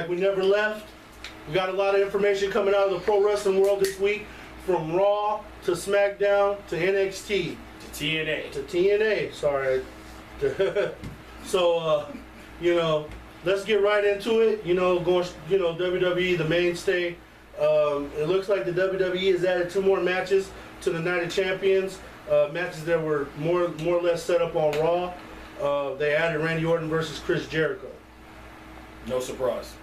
like we never left. We got a lot of information coming out of the pro wrestling world this week, from Raw to SmackDown to NXT to TNA. To TNA, sorry. So, let's get right into it. WWE, the mainstay. It looks like the WWE has added 2 more matches to the Night of Champions. Matches that were more or less set up on Raw. They added Randy Orton versus Chris Jericho. No surprise.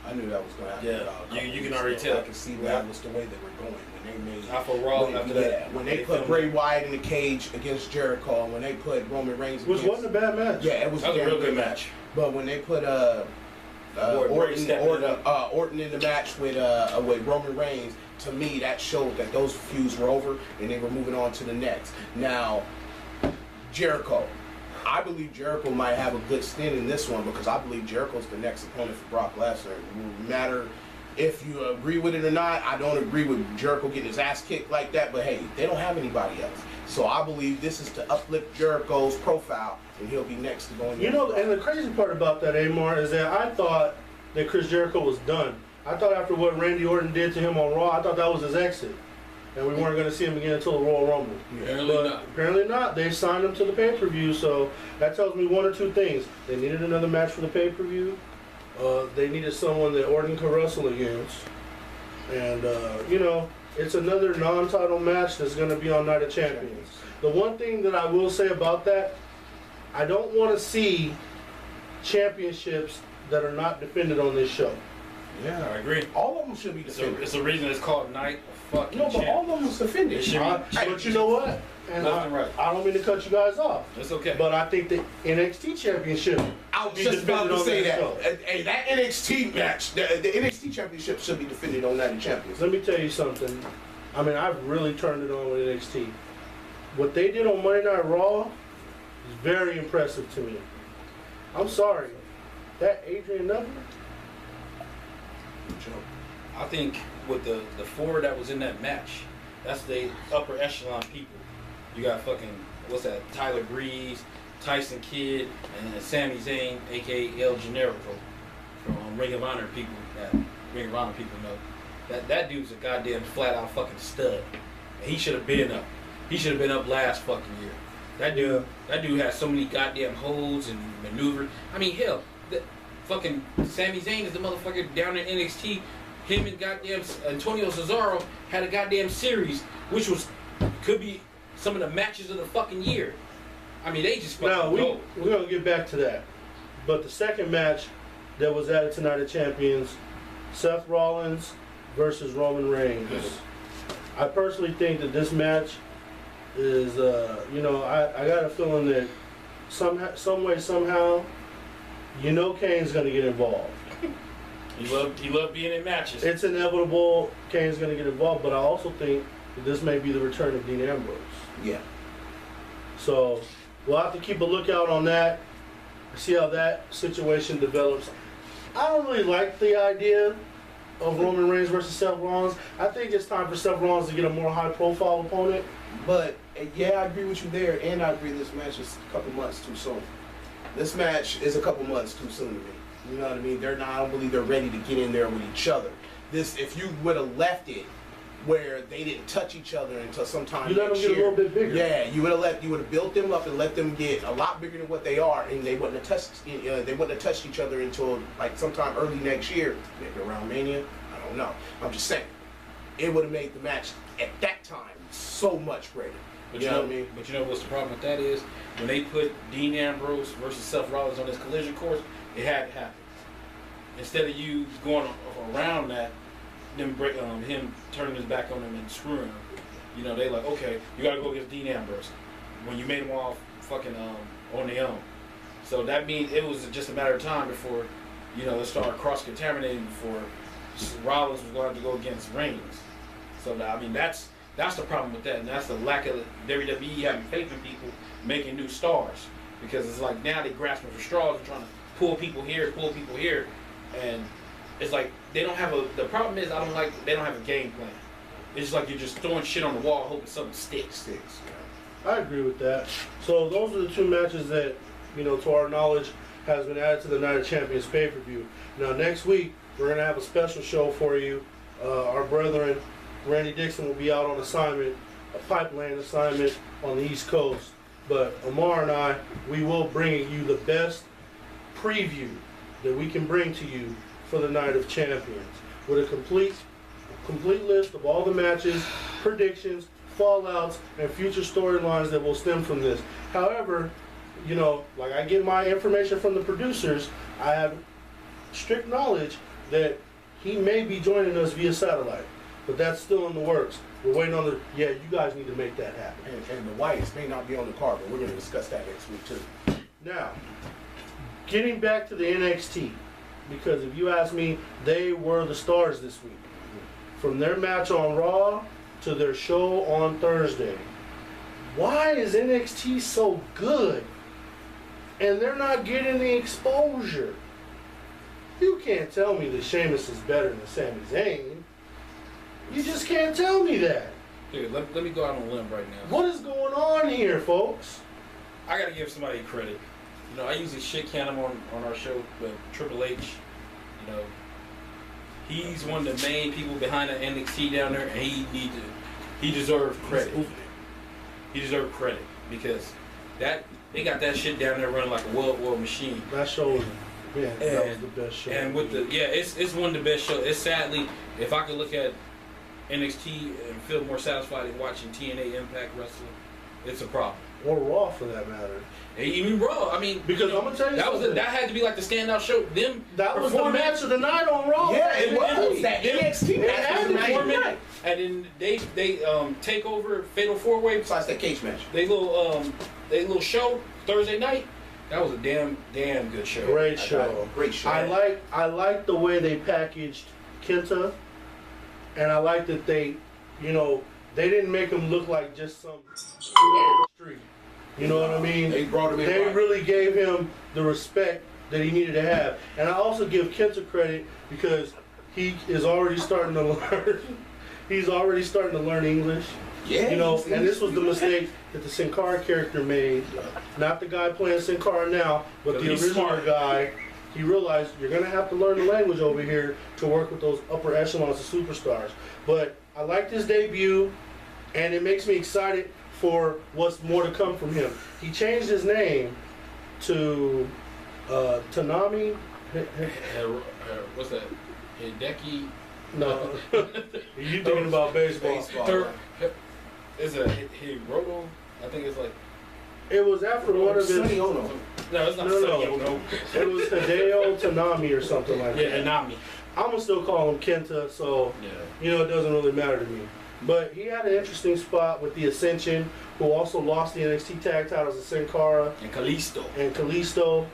I knew that was going to happen. Yeah, you can already tell. I can see that was the way they were going when they made. After Raw, after that. When they put Bray Wyatt in the cage against Jericho, when they put Roman Reigns which wasn't a bad match. Yeah, it was a real good match. But when they put Orton in the match with Roman Reigns, to me that showed that those feuds were over and they were moving on to the next. Now, Jericho. I believe Jericho might have a good stint in this one because I believe Jericho's the next opponent for Brock Lesnar. No matter if you agree with it or not, I don't agree with Jericho getting his ass kicked like that, but hey, they don't have anybody else. So I believe this is to uplift Jericho's profile, and he'll be next to going. And the crazy part about that, Amar, is that I thought that Chris Jericho was done. I thought after what Randy Orton did to him on Raw, I thought that was his exit. And we weren't going to see him again until the Royal Rumble. Apparently not. They signed him to the pay-per-view, so that tells me one or two things. They needed another match for the pay-per-view. They needed someone that Orton could wrestle against. And, it's another non-title match that's going to be on Night of Champions. The one thing that I will say about that, I don't want to see championships that are not defended on this show. Yeah, I agree. All of them should be defended. It's a reason it's called Night of Fucking Champions. No, but all of them was defended. But you know what? And I don't mean to cut you guys off. That's okay. But I think the NXT Championship. I was just about to say that. Hey, that NXT match, the NXT Championship should be defended on Night of Champions. Let me tell you something. I mean, I've really turned it on with NXT. What they did on Monday Night Raw is very impressive to me. I'm sorry. That Adrian Neville? I think with the 4 that was in that match, that's the upper echelon people. You got fucking, what's that, Tyler Breeze, Tyson Kidd, and Sami Zayn, a.k.a. El Generico, from Ring of Honor people that Ring of Honor people know. That dude's a goddamn flat-out fucking stud. And he should have been up. He should have been up last fucking year. That dude has so many goddamn holds and maneuvers. I mean, hell, fucking Sami Zayn is the motherfucker down in NXT. Him and goddamn Antonio Cesaro had a goddamn series, which could be some of the matches of the fucking year. I mean, they just fucking go. We're going to get back to that. But the second match that was added to Night of Champions, Seth Rollins versus Roman Reigns. I personally think that this match is, I got a feeling that some way, somehow, Kane's going to get involved. He loved being in matches. It's inevitable Kane's going to get involved, but I also think that this may be the return of Dean Ambrose. Yeah. So we'll have to keep a lookout on that, see how that situation develops. I don't really like the idea of Roman Reigns versus Seth Rollins. I think it's time for Seth Rollins to get a more high-profile opponent. But, yeah, I agree with you there, and I agree this match is a couple months too soon. This match is a couple months too soon to me. You know what I mean? I don't believe they're ready to get in there with each other. If you would have left it where they didn't touch each other until sometime next year. You let them get a little bit bigger. Yeah, you would have built them up and let them get a lot bigger than what they are, and they wouldn't have touched each other until like sometime early next year, maybe around Mania. I don't know. I'm just saying, it would have made the match at that time so much greater. But you know what I mean? But you know what's the problem with that is when they put Dean Ambrose versus Seth Rollins on this collision course, it had to happen. Instead of you going around that, him turning his back on him and screwing him, they like, okay, you got to go against Dean Ambrose when you made him all fucking on their own. So that means it was just a matter of time before, they started cross-contaminating before Rollins was going to have to go against Reigns. So that's the problem with that, and that's the lack of WWE having faith in people making new stars, because it's like now they're grasping for straws and trying to pull people here, and it's like they don't have the problem is they don't have a game plan. It's just like you're just throwing shit on the wall hoping something sticks. I agree with that. So those are the 2 matches that, to our knowledge, has been added to the Night of Champions pay-per-view. Now, next week, we're going to have a special show for you. Our brethren, Randy Dixon, will be out on assignment, a pipeline assignment on the East Coast. But Amar and I, we will bring you the best preview that we can bring to you for the Night of Champions, with a complete list of all the matches, predictions, fallouts, and future storylines that will stem from this. However, you know, like I get my information from the producers, I have strict knowledge that he may be joining us via satellite, but that's still in the works. We're waiting on the, yeah, you guys need to make that happen. And the Whites may not be on the card, but we're going to discuss that next week too. Now, getting back to the NXT, because if you ask me, they were the stars this week. From their match on Raw to their show on Thursday. Why is NXT so good and they're not getting the exposure? You can't tell me that Sheamus is better than Sami Zayn. You just can't tell me that. Dude, let me go out on a limb right now. What is going on here, folks? I gotta give somebody credit. You know, I usually shit can him on our show, but Triple H, you know, he's one of the main people behind the NXT down there, and he deserves credit. He deserves credit because they got that shit down there running like a well-oiled machine. That show was, yeah, that was the best show. And with it's one of the best shows. It's sadly, if I could look at NXT and feel more satisfied in watching TNA Impact Wrestling, it's a problem. Or Raw, for that matter. And even Raw, I mean, because I'm gonna tell you that had to be like the standout show. That was the match of the night on Raw. Yeah, it was. That NXT match was the 4 minutes. night. And then they take over Fatal 4-Way. Besides that cage match. They little show Thursday night. That was a damn good show. Great show. Great show. I like the way they packaged Kenta, and I like that they didn't make him look like just some street. You know what I mean? They brought him in. They right. really gave him the respect that he needed to have. And I also give Kenta credit because he is already starting to learn. He's already starting to learn English. Yeah. You know, and this was the mistake that the Sin Cara character made. Not the guy playing Sin Cara now, but the original guy. He realized you're going to have to learn the language over here to work with those upper echelons of superstars. But I like this debut, and it makes me excited for what's more to come from him. He changed his name to Tanami. What's that? Hideki? No. You thinking about baseball. Is a Hiroto? I think it's like. It was after one of his. Sonny Ono. No, it's not Sonny Ono. It was Hideo Tanami or something like that. Yeah, Hanami. I'm gonna still call him Kenta, so it doesn't really matter to me. But he had an interesting spot with the Ascension, who also lost the NXT tag titles to Sin Cara and Kalisto.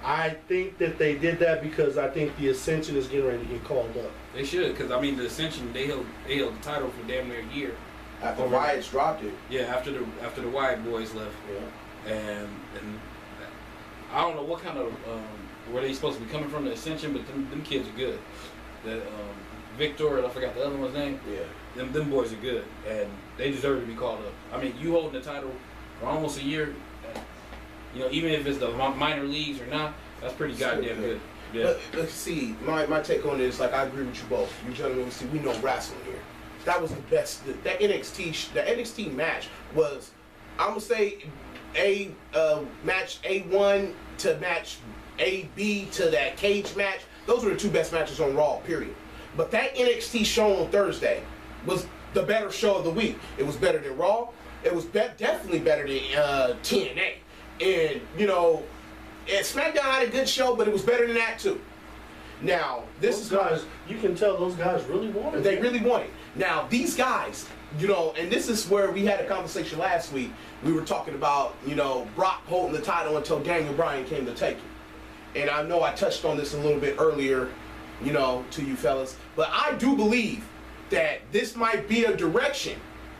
I think that they did that because I think the Ascension is getting ready to get called up. They should, because I mean the Ascension they held the title for damn near a year. After Wyatt's dropped it. Yeah, after the Wyatt boys left. Yeah. And I don't know what kind of where they supposed to be coming from, the Ascension, but them kids are good. The Victor, and I forgot the other one's name. Yeah. Them boys are good, and they deserve to be called up. I mean, you holding the title for almost a year, even if it's the minor leagues or not, that's pretty goddamn good. Yeah. But let's see, my take on this, like I agree with you both. You gentlemen, we know wrestling here. That was the best. That NXT match was, I'm gonna say, match A1 to match AB to that cage match. Those were the two best matches on Raw, period. But that NXT show on Thursday was the better show of the week. It was better than Raw. It was definitely better than TNA. And, and SmackDown had a good show, but it was better than that too. Now, you can tell those guys really want it. They really want it. Now, these guys, and this is where we had a conversation last week. We were talking about, Brock holding the title until Daniel Bryan came to take it. And I know I touched on this a little bit earlier, to you fellas. But I do believe that this might be a direction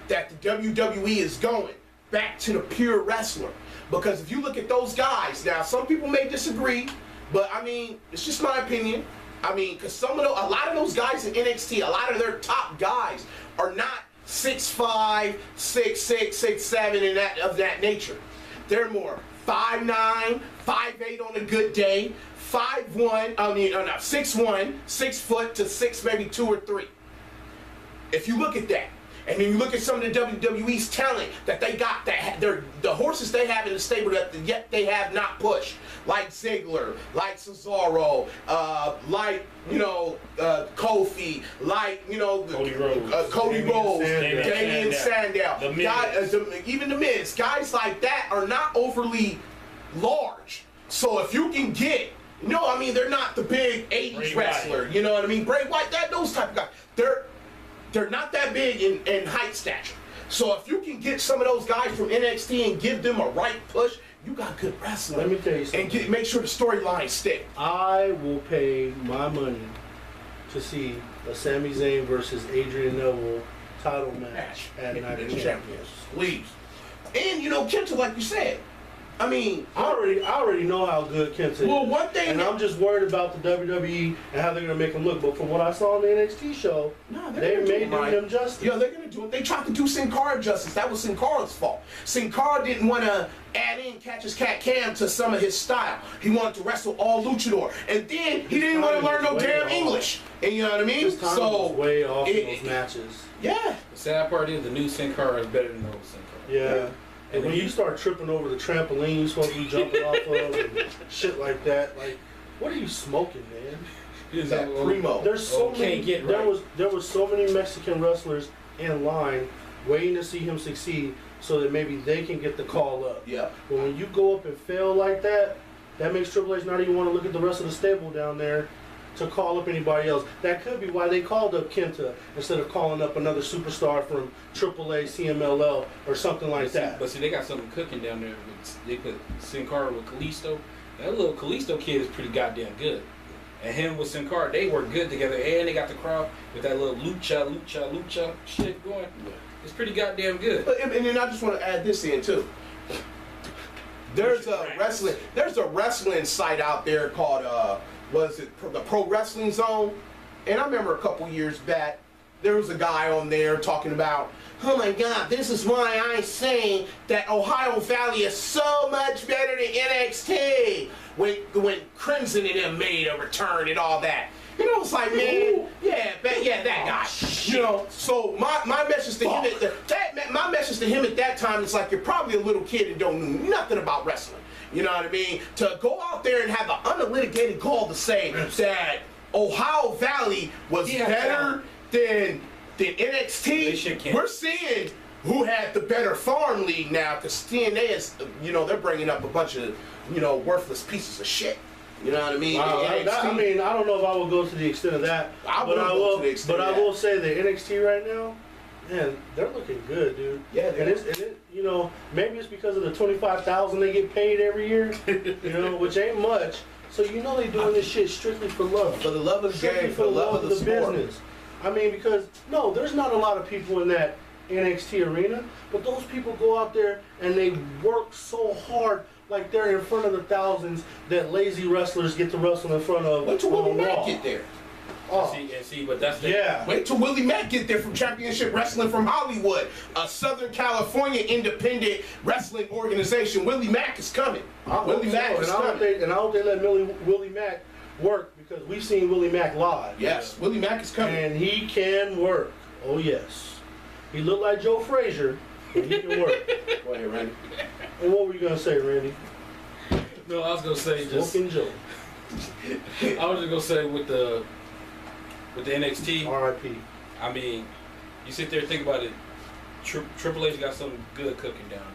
that the WWE is going back to the pure wrestler. Because if you look at those guys, now some people may disagree, but I mean, it's just my opinion. I mean, because a lot of those guys in NXT, a lot of their top guys are not 6'5", 6'6", 6'7", and of that nature. They're more 5'9", 5'8" on a good day, 5'1", 6'1", 6 foot to 6, maybe 2 or 3. If you look at that, and then you look at some of the WWE's talent that they got, the horses they have in the stable that yet they have not pushed, like Ziggler, like Cesaro, like Kofi, like Cody Rhodes, Damian Sandow, even the Miz, guys like that are not overly large. So if you can get, they're not the big 80s wrestler, you know what I mean? Bray Wyatt, those type of guys, they're not that big in height stature. So if you can get some of those guys from NXT and give them a right push, you got good wrestling. Let me tell you something. And make sure the storylines stick. I will pay my money to see a Sami Zayn versus Adrian Neville title match at Night of Champions. Please. And Kenta, like you said, I already know how good Kenta is. Well, one thing, and I'm just worried about the WWE and how they're gonna make him look. But from what I saw on the NXT show, they made him justice. Yeah, they're gonna do it. They tried to do Sin Cara justice. That was Sin Cara's fault. Sin Cara didn't want to add in Catch As Cat Cam to some of his style. He wanted to wrestle all luchador, and then he didn't want to learn no damn English. And you know what I mean? His time was way off in those matches. Yeah. The sad part is the new Sin Cara is better than the old Sin Cara. Yeah. And when you start tripping over the trampoline you're supposed to be jumping off of and shit like that, like, what are you smoking, man? That primo. There's so many. There was so many Mexican wrestlers in line waiting to see him succeed, so that maybe they can get the call up. Yeah. But when you go up and fail like that, that makes Triple H not even want to look at the rest of the stable down there to call up anybody else. That could be why they called up Kenta instead of calling up another superstar from AAA, CMLL, or something like that. But see, they got something cooking down there. They put Sin Cara with Kalisto. That little Kalisto kid is pretty goddamn good. And him with Sin Cara, they work good together. And they got the crowd with that little lucha shit going. Yeah. It's pretty goddamn good. And then I just want to add this in too. There's a wrestling site out there called the Pro Wrestling Zone, and I remember a couple years back there was a guy on there talking about, oh my God, this is why I say that Ohio Valley is so much better than NXT when Crimson and them made a return and all that. It's like, man, that guy. So my message to him at that time is like, you're probably a little kid and don't know nothing about wrestling. You know what I mean? To go out there and have the unlitigated gall to say that Ohio Valley was better than NXT, we're seeing who had the better farm league now, because TNA is, they're bringing up a bunch of, worthless pieces of shit. You know what I mean? I don't know if I would go to the extent of that. I will say that NXT right now, man, they're looking good, dude. Yeah, maybe it's because of the $25,000 they get paid every year, which ain't much. So they doing this shit strictly for love. For the love of the game, for the love of the sport. Business. Because there's not a lot of people in that NXT arena, but those people go out there and they work so hard, like they're in front of the thousands that lazy wrestlers get to wrestle in front of. Wait till Willie Mack get there. Oh. See, but that's the Wait till Willie Mack get there from Championship Wrestling from Hollywood, a Southern California independent wrestling organization. Willie Mack is coming. Willie Mack is coming. And I hope they let Willie Mack work, because we've seen Willie Mack live. Yes, Willie Mack is coming. And he can work. Oh, yes. He looked like Joe Frazier, but he can work. Go ahead, Randy. And what were you going to say, Randy? No, I was going to say Smoking Joe. I was just going to say with the NXT. R.I.P. You sit there and think about it. Triple H got something good cooking down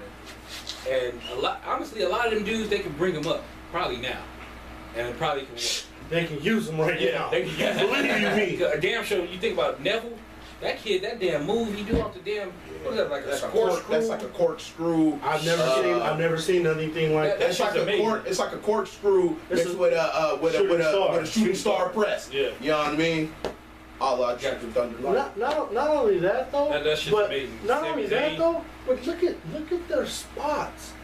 there. And a lot of them dudes, they can bring them up probably now. And it probably can work. They can use them right now. Believe you me. A damn show. You think about Neville, that kid, that damn move he do off the damn. What is that, like a corkscrew? That's like a corkscrew. I've never seen anything like that. It's like a corkscrew mixed with a shooting star press. Yeah. You know what I mean? Jack the Thunder. Not only that though, but look at their spots.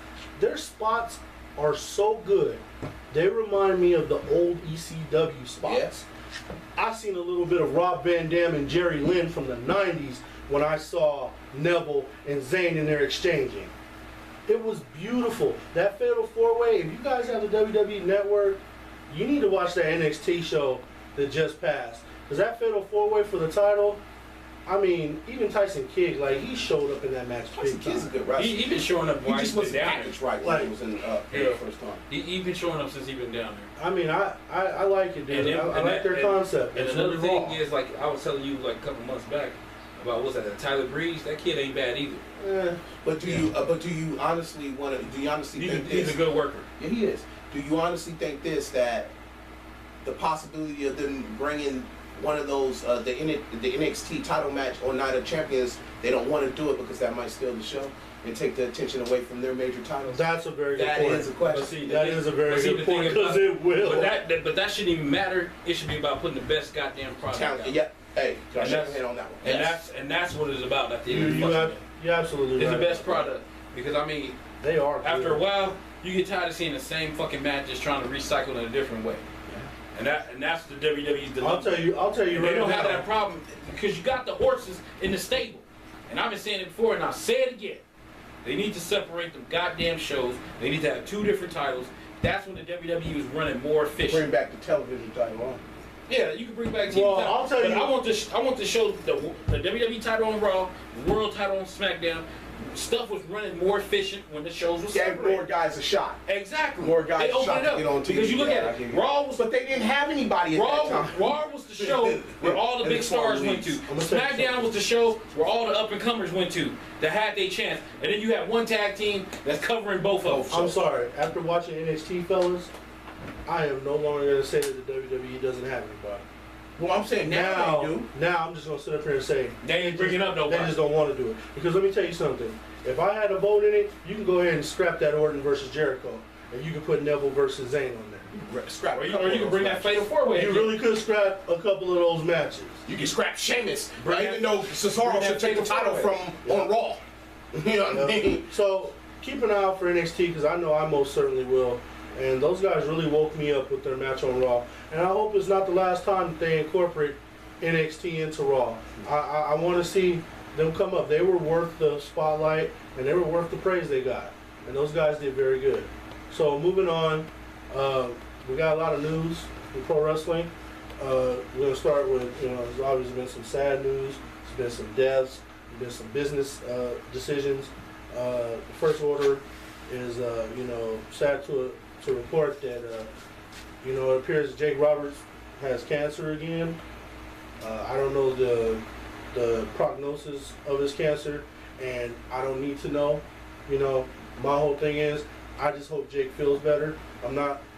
Their spots are so good. They remind me of the old ECW spots. Yes. I seen a little bit of Rob Van Dam and Jerry Lynn from the 90s when I saw Neville and Zayn in there exchanging. It was beautiful. That Fatal 4-Way, if you guys have the WWE Network, you need to watch that NXT show that just passed. Because that Fatal 4-Way for the title, I mean, even Tyson Kidd, like, he showed up in that match. Tyson Kidd's a good wrestler. He been showing up. He just wasn't down packaged right when he was in the first time. He been showing up since he been down there. I mean, I like it, dude. I like their concept. And It's another really thing raw. is, like I was telling you like a couple months back about what's that? Tyler Breeze. That kid ain't bad either. But do you honestly want to? Do you honestly think He's a good worker. Yeah, he is. Do you honestly think that the possibility of them bringing one of those the NXT title match on Night of Champions, they don't want to do it because that might steal the show and take the attention away from their major titles? That's a very good point. That is a question. See, That is a very good point because it will. But that shouldn't even matter. It should be about putting the best goddamn product out. Yeah. Hey, And shake your hand on that one. And that's what it's about at the end of the fucking day. You're absolutely It's right. the best product because I mean, They are. Good. after a while, you get tired of seeing the same fucking match just trying to recycle in a different way. And that's the WWE's dilemma. I'll tell you. They Right don't now, have that problem because you got the horses in the stable. And I've been saying it before, and I'll say it again. They need to separate the goddamn shows. They need to have two different titles. That's when the WWE was running more efficient. Bring back the television title on. Yeah, you can bring back TV Well, title. I'll tell but you- I want to show the WWE title on Raw, the World title on SmackDown. Stuff was running more efficient when the shows were Gave separated. more guys a shot. Exactly. More guys they opened shot it to up get on TV. because you look Yeah, I at hear it. you. Raw was But they didn't have anybody at that time. Raw was the show where all the In big the small stars went leagues. to. I'm gonna tell you SmackDown was the show where all the up and comers went to that had their chance. And then you have one tag team that's covering both of them. I'm sorry. After watching NXT, fellas, I am no longer going to say that the WWE doesn't have anybody. Well, I'm saying now they do. Now I'm just going to sit up here and say They ain't bringing up they nobody. just don't want to do it. Because let me tell you something. If I had a vote in it, you can go ahead and scrap that Orton versus Jericho, and you can put Neville versus Zayn on there. Scrap. Or you can bring that Fatal 4-Way. You really could scrap a couple of those matches. You can scrap Sheamus, Bring even that- though Cesaro bring should that take the Fatal title from Yeah. on Raw. You know what I mean? So keep an eye out for NXT because I know I most certainly will. And those guys really woke me up with their match on Raw. And I hope it's not the last time that they incorporate NXT into Raw. I want to see them come up. They were worth the spotlight and they were worth the praise they got. And those guys did very good. So moving on, we got a lot of news in pro wrestling. We're going to start with, there's obviously been some sad news. There's been some deaths. There's been some business decisions. The first order is, sad to report that, it appears Jake Roberts has cancer again. I don't know the prognosis of his cancer, and I don't need to know. My whole thing is, I just hope Jake feels better.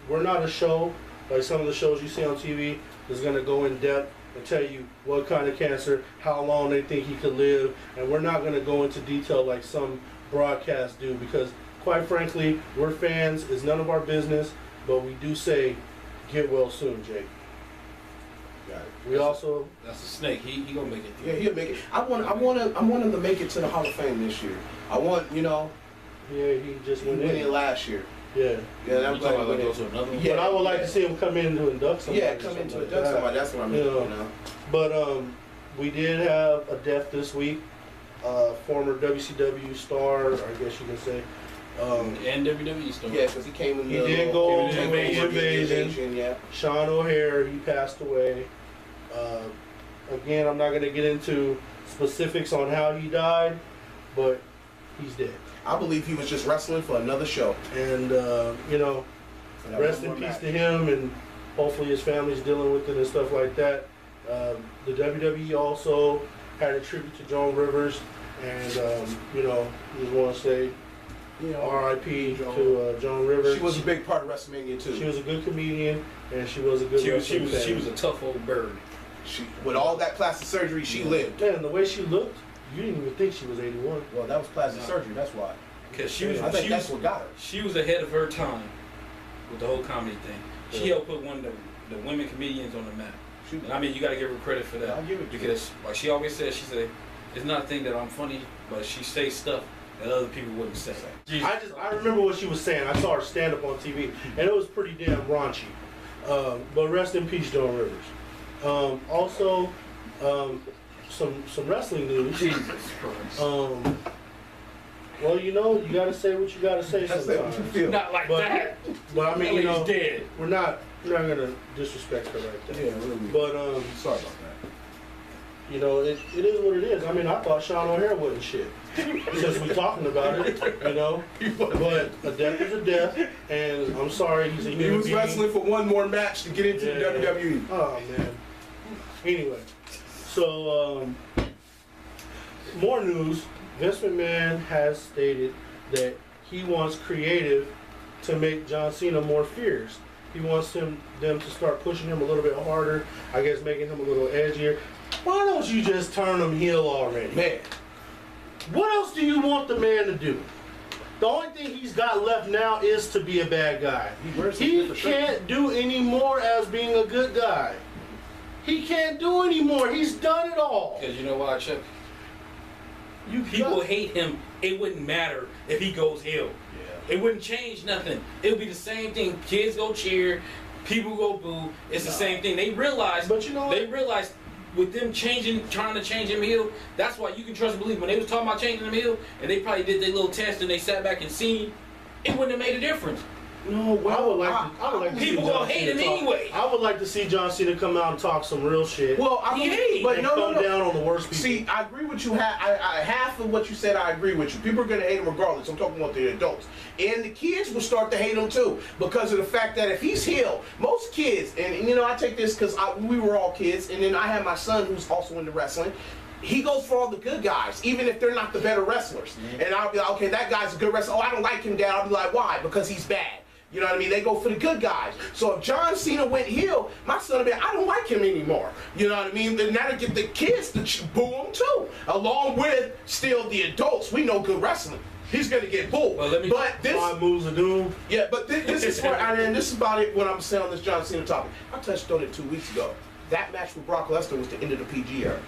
We're not a show like some of the shows you see on TV that's gonna go in depth and tell you what kind of cancer, how long they think he could live, and we're not gonna go into detail like some broadcasts do because, quite frankly, we're fans. It's none of our business, but we do say, get well soon, Jake. Got it. We also. That's a snake. He gonna make it. Yeah, he'll make it. I want him to make it to the Hall of Fame this year. I want, Yeah, he just he went went in. in last year. Yeah. Yeah, You talking about like go to another one? Yeah. But I would like to see him come in to induct somebody. Yeah, or come something into like it. That's that. somebody. That's what I mean. Yeah. You know. But we did have a death this week. Former WCW star, I guess you can say. And WWE stuff. Yeah, because he came in. He the did little- go came to in the invasion. Yeah. Sean O'Hare, he passed away. Again, I'm not going to get into specifics on how he died, but he's dead. I believe he was just wrestling for another show. And, For that rest one in more peace match. to him, and hopefully his family's dealing with it and stuff like that. The WWE also had a tribute to Joan Rivers, and just want to say You know, R.I.P. Joan. to Joan Rivers. She was a big part of WrestleMania too. She was a good comedian, and she was a good She wrestling fan. was a tough old bird. With all that plastic surgery, she lived. Man, the way she looked, you didn't even think she was 81. Well, that was plastic No. surgery. That's why. Cause she was I think she that's was, what got her. she was ahead of her time with the whole comedy thing. She Yeah. helped put one of the women comedians on the map. She, And I mean, you got to give her credit for that. I'll give it to her. Because, like she always says, she said, it's not a thing that I'm funny, but she says stuff that other people wouldn't say. I remember what she was saying. I saw her stand up on TV, and it was pretty damn raunchy. But rest in peace, Joan Rivers. Also, some wrestling news. Jesus Christ. Well, you know, you gotta say what you gotta say That's what you sometimes. feel. Not like But- that. But I mean, you know, dead. we're not gonna disrespect her right there. Yeah, really. But Sorry about that. you know, it is what it is. I mean, I thought Sean O'Hare wasn't shit. Since we talking about it, you know. But a death is a death, and I'm sorry, he's a human He was being. wrestling for one more match to get into the WWE. Oh man. Anyway, so more news. Vince McMahon has stated that he wants creative to make John Cena more fierce. He wants them to start pushing him a little bit harder. I guess making him a little edgier. Why don't you just turn him heel already? Man, What else do you want the man to do? The only thing he's got left now is to be a bad guy. He can't do any more as being a good guy. He can't do anymore. He's done it all. Because you know why, Chuck? You People got- hate him. It wouldn't matter if he goes heel. It wouldn't change nothing. It would be the same thing. Kids go cheer, people go boo. It's the same thing. They realize. But you know they what? realize with them trying to change him heel. That's why you can trust and believe. When they was talking about changing him heel, and they probably did their little test and they sat back and seen, it wouldn't have made a difference. No, well, I would like to see People John gonna hate Cena him talk. anyway. I would like to see John Cena come out and talk some real shit. well, I He mean, ain't. but and no, come no, no. down on the worst people. See, I agree with you. I half of what you said, I agree with you. People are gonna hate him regardless. I'm talking about the adults, and the kids will start to hate him too because of the fact that if he's heel, most kids, and you know, I take this because we were all kids, and then I have my son who's also into wrestling. He goes for all the good guys, even if they're not the better wrestlers. And I'll be like, okay, that guy's a good wrestler. Oh, I don't like him, Dad. I'll be like, why? Because he's bad. You know what I mean? They go for the good guys. So if John Cena went heel, my son would be, I don't like him anymore. You know what I mean? Then that'll get the kids to boo him too, along with still the adults. We know good wrestling. He's gonna get booed. Well, let me- but this, 5 moves of doom. yeah, but this is where, and this is about it when I'm saying on this John Cena topic. I touched on it 2 weeks ago. That match with Brock Lesnar was the end of the PG era.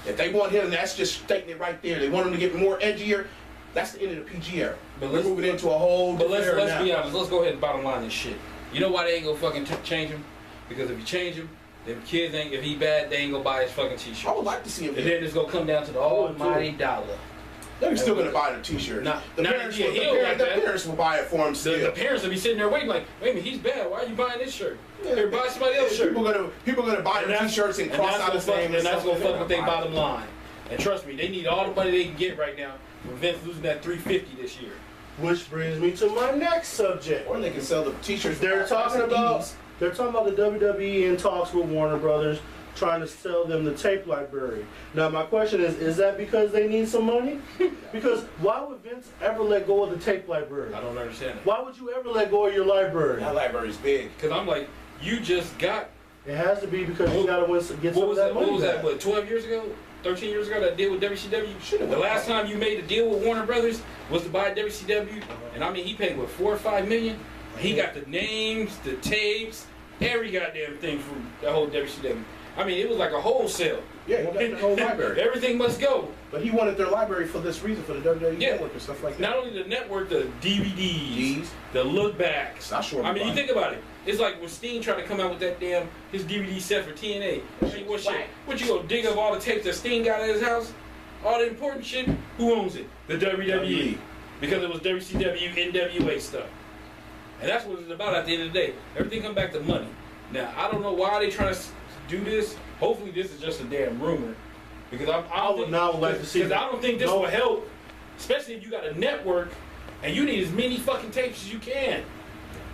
If they want him, that's just stating it right there. They want him to get more edgier. That's the end of the PG era. But We're moving into a whole But different era let's now. be honest. Let's go ahead and bottom line this shit. You know why they ain't gonna fucking change him? Because if you change him, them kids ain't. If he bad, they ain't gonna buy his fucking t-shirt. I would like to see him. And then it's gonna come down to the almighty dollar. They're still gonna buy the t-shirt. Not- The not parents if will- he the a heel parents- like the that. parents will buy it for him still. The parents will be sitting there waiting, like, wait a minute, he's bad. Why are you buying this shirt? Yeah, Here, buy somebody else's shirt. People gonna buy the t-shirts and cross out his name, and that's stuff gonna like fuck that. with their bottom line. And trust me, they need all the money they can get right now for Vince losing that $350 this year. Which brings me to my next subject. Or they can sell the t-shirts. for They're talking $5 about each. the WWE in talks with Warner Brothers, trying to sell them the tape library. Now my question is that because they need some money? Because why would Vince ever let go of the tape library? I don't understand it. Why would you ever let go of your library? That library's big. Because I'm like, you just got, It has to be because you gotta get some what of was that that, money what was that, back. what, 12 years ago? 13 years ago, that deal with WCW? Should've The went last back. time you made a deal with Warner Brothers was to buy WCW. And I mean, he paid, what, 4 or 5 million? He got the names, the tapes, every goddamn thing from the whole WCW. I mean, it was like a wholesale. Yeah, he got the whole library. Everything must go. But he wanted their library for this reason, for the WWE Yeah. network and stuff like that. Not only the network, the DVDs, Ds. the look backs. Not sure I mean, you about think about it. It's like when Steen tried to come out with that damn his DVD set for TNA. I mean, what shit? What you go dig up all the tapes that Steen got at his house? All the important shit. Who owns it? The WWE. Because it was WCW, NWA stuff. And that's what it's about at the end of the day. Everything come back to money. Now I don't know why they trying to do this. Hopefully this is just a damn rumor. Because I would now like to see Because I don't think this no. will help. Especially if you got a network and you need as many fucking tapes as you can.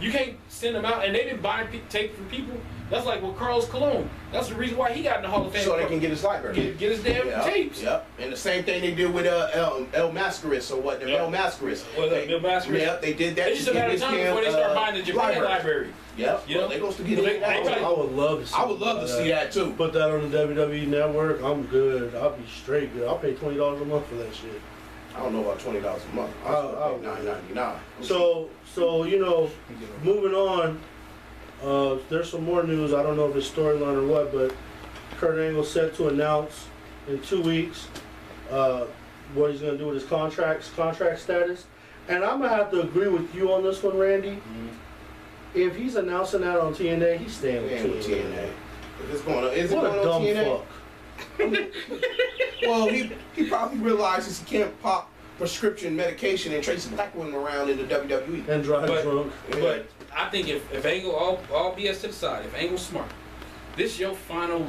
You can't send them out, and they've been buying tape from people. That's like with Carlos Colon. That's the reason why he got in the Hall of Fame. So they can get his library. get his damn tapes. Yep. And the same thing they did with El Mascaris or what? The Yep. El Mascaris. Well, Bill Mascaris. Yep, they did that. It's just a to get matter of his time damn, before they start buying the Japan library. Yep. You know? Well, they gonna get They- it now. they I would love to see I would love to see that too. Put that on the WWE network. I'm good. I'll be straight good. I'll pay $20 a month for that shit. I don't know about $20 a month. I was gonna pay $9.99. So you know, moving on. There's some more news. I don't know if it's storyline or what, but Kurt Angle set to announce in 2 weeks what he's gonna do with his contract status. And I'm gonna have to agree with you on this one, Randy. If he's announcing that on TNA, he's staying with With TNA. TNA. If it's going on, is it What going a on dumb TNA? fuck. Well, he probably realizes he can't pop prescription medication and chasing black women around in the WWE. And drive But- drunk. But I think if Angle, all BS to the side, if Angle's smart, this your final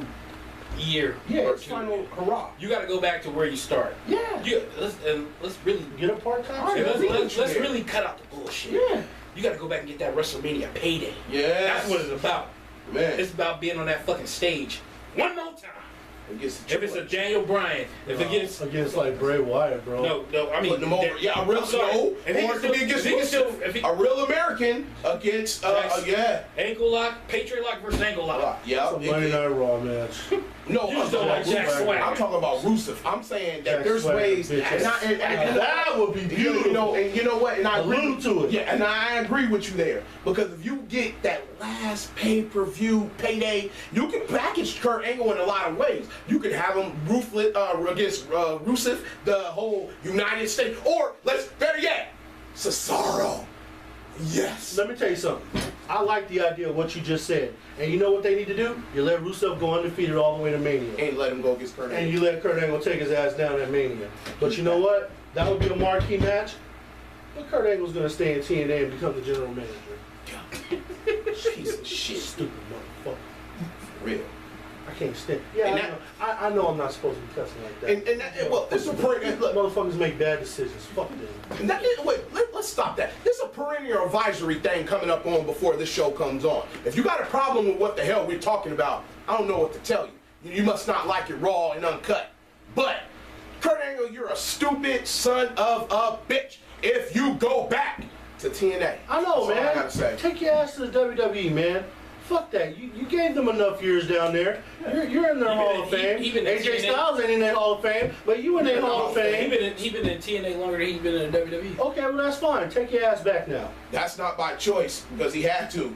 year Yeah, or it's two. final hurrah. You got to go back to where you started. Yeah. Let's really Get a part-time. Yeah, let's really cut out the bullshit. Yeah. You got to go back and get that WrestleMania payday. Yeah. That's what it's about. Man. It's about being on that fucking stage one more time. If If it's a Daniel Bryan, if it gets Against like Bray Wyatt, bro. no, I mean putting them over. Yeah, a real I'm sorry. no. If he Or can it could be still- against if he can still- Rusev. if he- A real American against yeah. ankle lock, Patriot lock versus ankle lock. Yeah. It's a Monday Night Raw match. No, You just don't like Jack Swagger. I'm talking about Rusev. I'm saying that Jack there's Swagger, ways, bitch. and That would be beautiful. You know what? And I agree Allude to it. Yeah, and I agree with you there because if you get that last pay-per-view payday, you can package Kurt Angle in a lot of ways. You could have him ruthless against Rusev, the whole United States, or better yet, Cesaro. Yes. Let me tell you something. I like the idea of what you just said. And you know what they need to do? You let Rusev go undefeated all the way to Mania. And let him go against Kurt And Angle. you let Kurt Angle take his ass down at Mania. But you know what? That would be a marquee match. But Kurt Angle's going to stay in TNA and become the general manager. Piece of shit. Stupid motherfucker. For real. I can't stand. Yeah, And I know I'm not supposed to be cussing like that. And that, well, it's a look. Motherfuckers make bad decisions. Fuck them. And let's stop that. There's a perennial advisory thing coming up on before this show comes on. If you got a problem with what the hell we're talking about, I don't know what to tell you. You must not like it raw and uncut. But, Kurt Angle, you're a stupid son of a bitch if you go back to TNA. I know, That's all man. I gotta say. Take your ass to the WWE, man. Fuck that. You gave them enough years down there. You're in their Hall of Fame. even AJ TNA Styles ain't in their Hall of Fame, but you in their Hall of Fame. He been in TNA longer than he's been in the WWE. Okay, well that's fine. Take your ass back now. That's not by choice because he had to.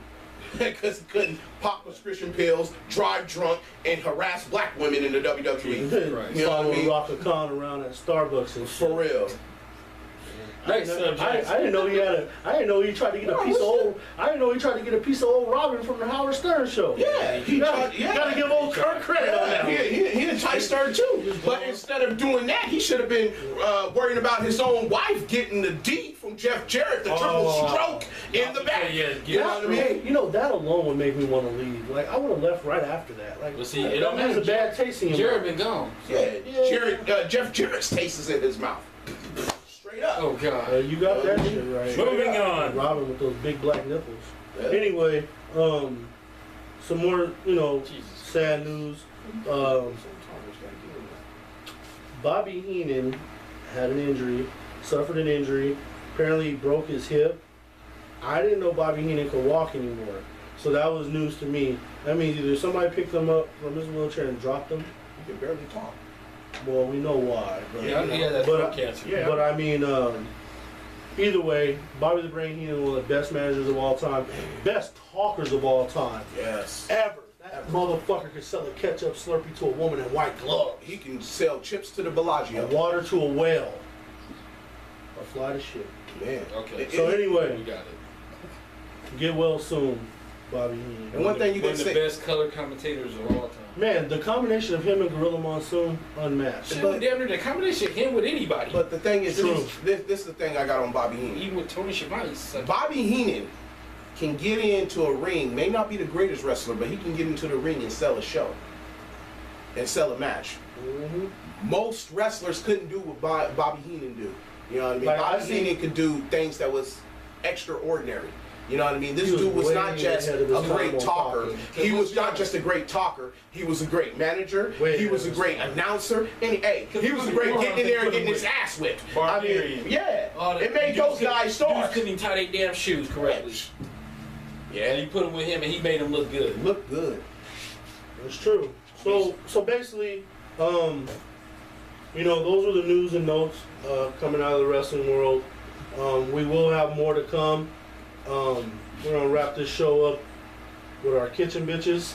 Because he couldn't pop prescription pills, drive drunk, and harass black women in the WWE. Right. You know what I Follow mean? Rocka Khan around at Starbucks and shit. For real. I didn't know he had a. I didn't know he tried to get a piece of old. I didn't know he tried to get a piece of old Robin from the Howard Stern show. Yeah, you gotta give old Kirk credit on that. He didn't try to start too. But instead of doing that, he should have been worrying about his own wife getting the D from Jeff Jarrett, the triple stroke in the back. Yeah, You know what I mean? Hey, you know that alone would make me want to leave. Like I would have left right after that. Like, Well, see, that it don't has matter. a bad taste in your Jared mouth. been gone. Yeah, Jeff Jarrett's taste is in his mouth. Straight up. Oh God. You got that shit right. Moving on. Robin with those big black nipples. Yeah. Anyway, some more, Jesus. sad news. Bobby Heenan had an injury, suffered an injury. Apparently he broke his hip. I didn't know Bobby Heenan could walk anymore. So that was news to me. That means either somebody picked him up from his wheelchair and dropped him. He can barely talk. Well, we know why. But, Yeah, that's but, cancer. Yeah. but I mean, either way, Bobby the Brain Heenan, one of the best managers of all time, best talkers of all time, Yes. ever. That motherfucker could sell a ketchup Slurpee to a woman in white gloves, He can sell chips to the and Bellagio. water to a whale, or fly to shit. Man. Okay. So anyway, We got it. get well soon, Bobby Heenan. And one thing you One didn't of the say. best color commentators of all time. Man, the combination of him and Gorilla Monsoon, unmatched. Shit, damn near the combination of him with anybody. But the thing is, True. this is the thing I got on Bobby Heenan. Even with Tony Schiavone. Bobby Heenan can get into a ring, may not be the greatest wrestler, but he can get into the ring and sell a show and sell a match. Mm-hmm. Most wrestlers couldn't do what Bobby Heenan do. You know what I mean? Like, Bobby I see- Heenan could do things that was extraordinary. You know what I mean? This He was dude was way not just ahead of a his time great on talker. talking. He was not just a great talker. He was a great manager. Way He ahead was a of great his time. announcer. And hey, he was a great getting in there and getting his ass whipped. I mean, Barbarian. yeah. All the It made dudes those couldn't- guys dudes stars. couldn't even tie their damn shoes correctly. Yeah, And you put him with him and he made him look good. look good. That's true. So basically, those are the news and notes coming out of the wrestling world. We will have more to come. We're gonna wrap this show up with our kitchen bitches.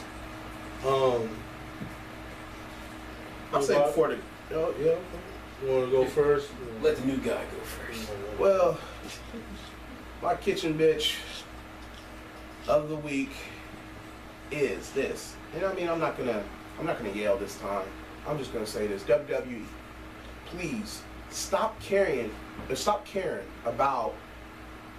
I'm saying before the. Oh, yeah. You want to go first? Let the new guy go first. Well, my kitchen bitch of the week is this. And I mean, I'm not gonna yell this time. I'm just gonna say this. WWE, please stop caring about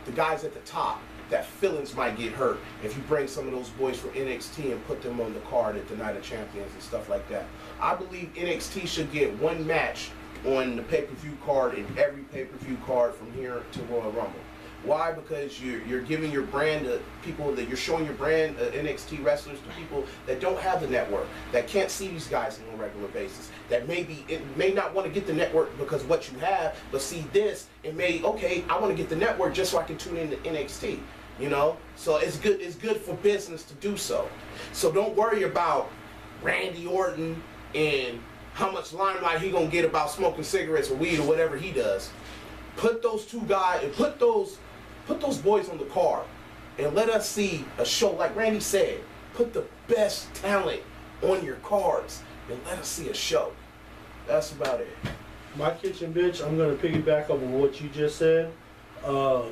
the guys at the top. That feelings might get hurt if you bring some of those boys from NXT and put them on the card at the Night of Champions and stuff like that. I believe NXT should get one match on the pay-per-view card and every pay-per-view card from here to Royal Rumble. Why? Because you're giving your brand to people that you're showing your brand NXT wrestlers to people that don't have the network, that can't see these guys on a regular basis, that may not want to get the network because of what you have, but see this and okay, I want to get the network just so I can tune into NXT. You know, so it's good for business to do so. So don't worry about Randy Orton and how much limelight he gonna get about smoking cigarettes or weed or whatever he does. Put those two guys and put those boys on the card and let us see a show. Like Randy said, put the best talent on your cards and let us see a show. That's about it. My kitchen bitch, I'm gonna piggyback over what you just said.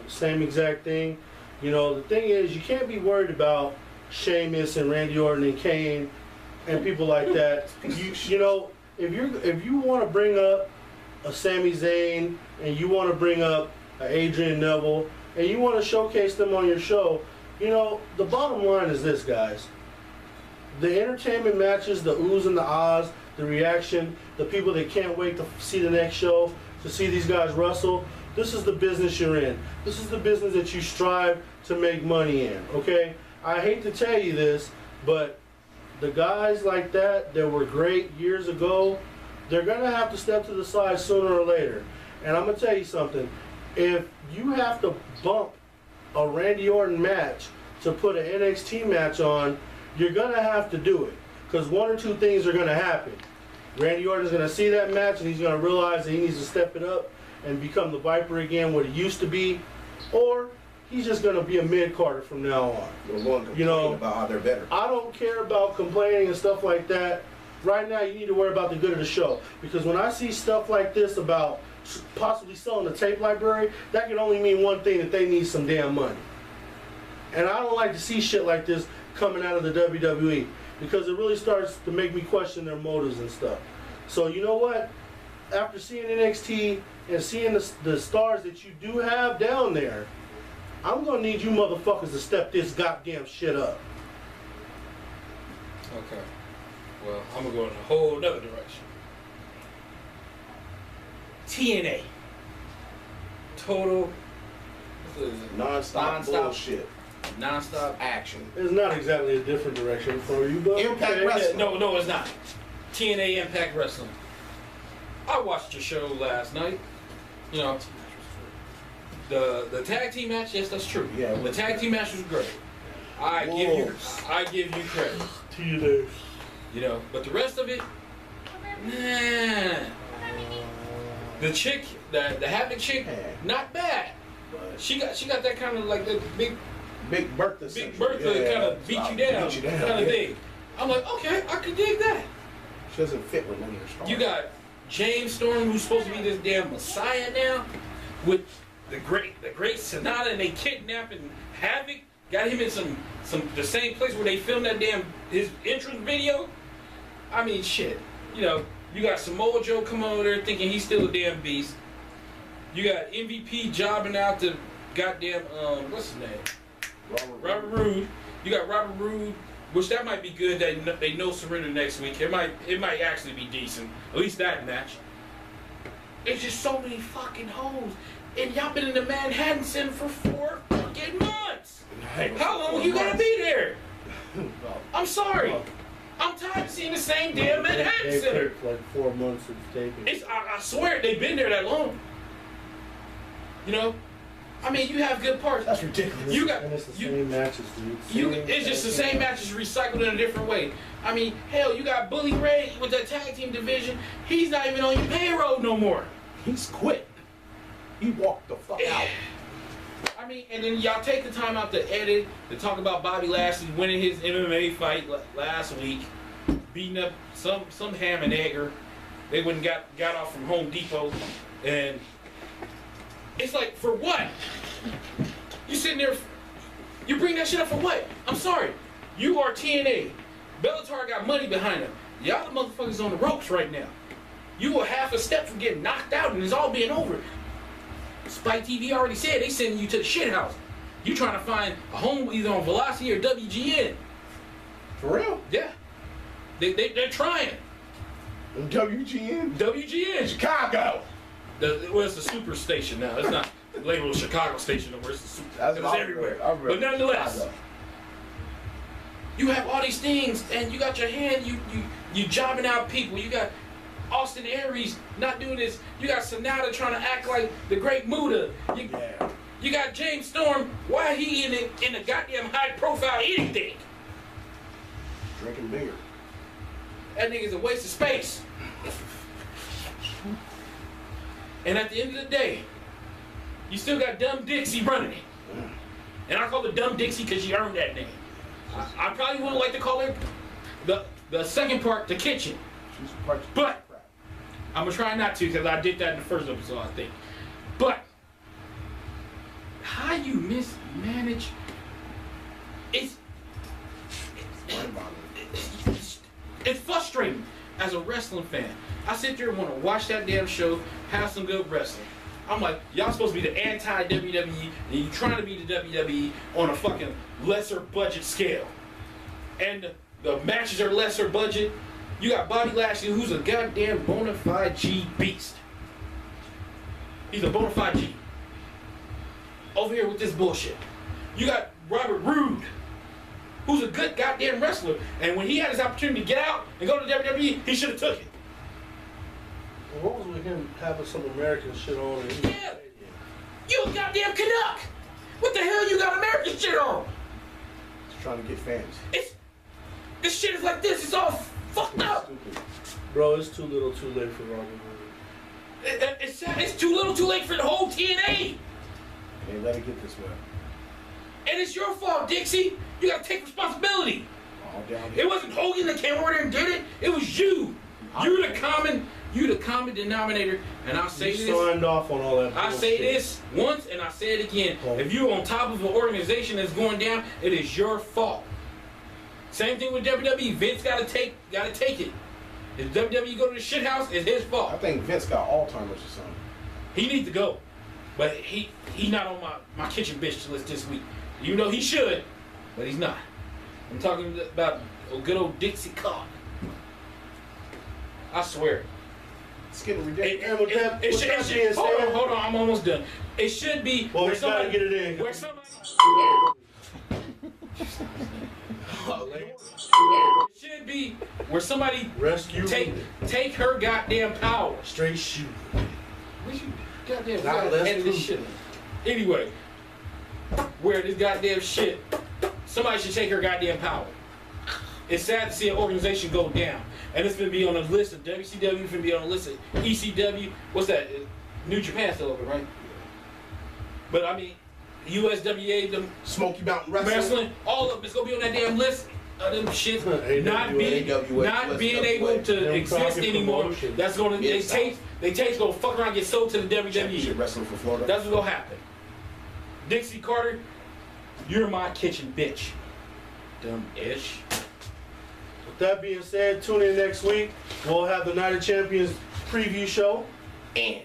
Same exact thing. You know, the thing is, you can't be worried about Sheamus and Randy Orton and Kane and people like that. You know, if you want to bring up a Sami Zayn and you want to bring up an Adrian Neville and you want to showcase them on your show, you know, the bottom line is this, guys. The entertainment matches, the oohs and the ahs, the reaction, the people that can't wait to see the next show, to see these guys wrestle, this is the business you're in. This is the business that you strive to make money in, okay? I hate to tell you this, but the guys like that were great years ago, they're going to have to step to the side sooner or later. And I'm going to tell you something. If you have to bump a Randy Orton match to put an NXT match on, you're going to have to do it. Because one or two things are going to happen. Randy Orton's going to see that match and he's going to realize that he needs to step it up and become the Viper again, what he used to be, or he's just going to be a mid-carder from now on. You know, about how they're better. I don't care about complaining and stuff like that. Right now, you need to worry about the good of the show. Because when I see stuff like this about possibly selling the tape library, that can only mean one thing, that they need some damn money. And I don't like to see shit like this coming out of the WWE, because it really starts to make me question their motives and stuff. So you know what? After seeing NXT and seeing the stars that you do have down there, I'm gonna need you motherfuckers to step this goddamn shit up. Okay. Well, I'm gonna go in a whole nother direction. TNA. Total. Non-stop bullshit. Non-stop action. It's not exactly a different direction for you, but Impact Wrestling. No, it's not. TNA Impact Wrestling. I watched your show last night. You know, the tag team match. Yes, that's true. Yeah, the tag team match was great. I give you credit. TNA. You know, but the rest of it, nah. The chick, the Havoc chick, not bad. She got that kind of like the Big Bertha kind of beat you down kind of thing. I'm like, okay, I could dig that. She doesn't fit with none of your stars. You got James Storm, who's supposed to be this damn messiah now, with the great Sonata, and they kidnapping Havoc. Got him in the same place where they filmed that damn his entrance video. I mean, shit. You know, you got Samoa Joe coming over there thinking he's still a damn beast. You got MVP jobbing out the goddamn what's his name? Robert Roode. You got Robert Roode, which that might be good. That they no surrender next week. It might actually be decent. At least that match. It's just so many fucking hoes, and y'all been in the Manhattan Center for 4 fucking months. How long you gonna be there? I'm sorry. I'm tired of seeing the same damn Manhattan Center. Take like 4 months of taping. I swear they've been there that long. You know, I mean, you have good parts. That's ridiculous. And it's the same matches, dude. It's just the same matches recycled in a different way. I mean, hell, you got Bully Ray with that tag team division. He's not even on your payroll no more. He's quit. He walked the fuck out. I mean, and then y'all take the time out to edit, to talk about Bobby Lashley winning his MMA fight last week, beating up some ham and egger. They went and got off from Home Depot, and it's like, for what? You sitting there, you bring that shit up for what? I'm sorry. You are TNA. Bellator got money behind them. Y'all the motherfuckers on the ropes right now. You were half a step from getting knocked out, and it's all being over. Spike TV already said they sending you to the shit house. You trying to find a home either on Velocity or WGN. For real? Yeah. They're trying. WGN? WGN. Chicago. It's the super station now. It's not labeled Chicago station no more. It's the super. That's It's everywhere. But nonetheless, Chicago. you have all these things, and you got your hand. You jobbing out people. You got Austin Aries not doing this. You got Sonata trying to act like the Great Muda. You got James Storm. Why he in a goddamn high profile anything? Drinking beer. That nigga's a waste of space. And at the end of the day, you still got Dumb Dixie running it. And I call her Dumb Dixie because she earned that name. I probably wouldn't like to call her the second part, the kitchen. But I'm going to try not to because I did that in the first episode, I think. But how you mismanage, it's frustrating as a wrestling fan. I sit there and want to watch that damn show, have some good wrestling. I'm like, y'all supposed to be the anti-WWE, and you trying to be the WWE on a fucking lesser budget scale. And the matches are lesser budget. You got Bobby Lashley, who's a goddamn bona fide G beast. He's a bona fide G. Over here with this bullshit. You got Robert Roode, who's a good goddamn wrestler. And when he had his opportunity to get out and go to WWE, he should have took it. Well, what was with him having some American shit on? And Yeah. You a goddamn Canuck. What the hell you got American shit on? Just trying to get fans. This shit is like this. It's all fucked up. Stupid. Bro, it's too little too late for Robert Roode. It's too little too late for the whole TNA. They let it get this way. And it's your fault, Dixie. You gotta take responsibility. All down here. It wasn't Hogan that came over there and did it. It was you. You the common denominator. And I'll say You this. signed off on all that I bullshit. say this once and I say it again. Oh. If you're on top of an organization that's going down, it is your fault. Same thing with WWE. Vince gotta take it. If WWE go to the shit house, it's his fault. I think Vince got Alzheimer's or something. He needs to go. But he's not on my kitchen bitch list this week. You know he should, but he's not. I'm talking about a good old Dixie Cock. I swear. It's getting ridiculous. And with that being said- Hold on, I'm almost done. It should be Well, where we gotta get it in. Where somebody it should be where somebody Rescue take her goddamn power. straight shoot. We should goddamn Nah, gotta let's edit do this it. shit. Anyway, where this goddamn shit, somebody should take her goddamn power. It's sad to see an organization go down. And it's gonna be on a list of WCW, it's gonna be on a list of ECW. What's that? New Japan still open, right? But I mean, USWA, them Smoky Mountain wrestling, all of them, it's gonna be on that damn list of them shit. AWA, Not being able to Them exist crockett anymore. promotions. That's gonna Yeah, they taste gonna fuck around and get sold to the Championship WWE. wrestling for Florida. That's what's gonna happen. Dixie Carter, you're my kitchen bitch. Dumb ish. With that being said, tune in next week. We'll have the Night of Champions preview show. And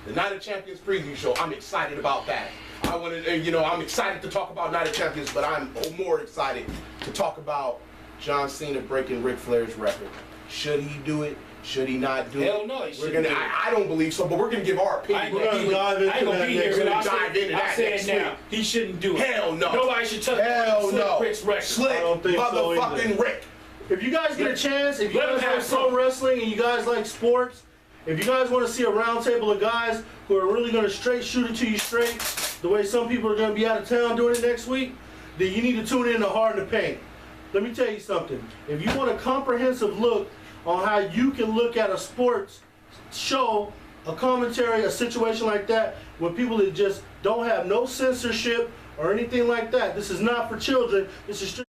the Night of Champions preview show, I'm excited about that. I want to, I'm excited to talk about Night of Champions, but I'm more excited to talk about John Cena breaking Ric Flair's record. Should he do it? Should he not do it? Hell no, he shouldn't do it. I don't believe so, but we're gonna give our opinion. We're gonna dive into I ain't gonna that be next here, week. but Dive into I that said next now. week. He shouldn't do it. Hell no. Nobody should touch Hell no. Rick's record. Slick I don't think so motherfucking either. Rick. If you guys get a chance, if you Let guys him have like pro some. wrestling and you guys like sports, if you guys want to see a round table of guys who are really going to straight shoot it to you straight, the way some people are going to be out of town doing it next week, then you need to tune in to Hard to Paint. Let me tell you something. If you want a comprehensive look on how you can look at a sports show, a commentary, a situation like that, with people that just don't have no censorship or anything like that, this is not for children. This is strictly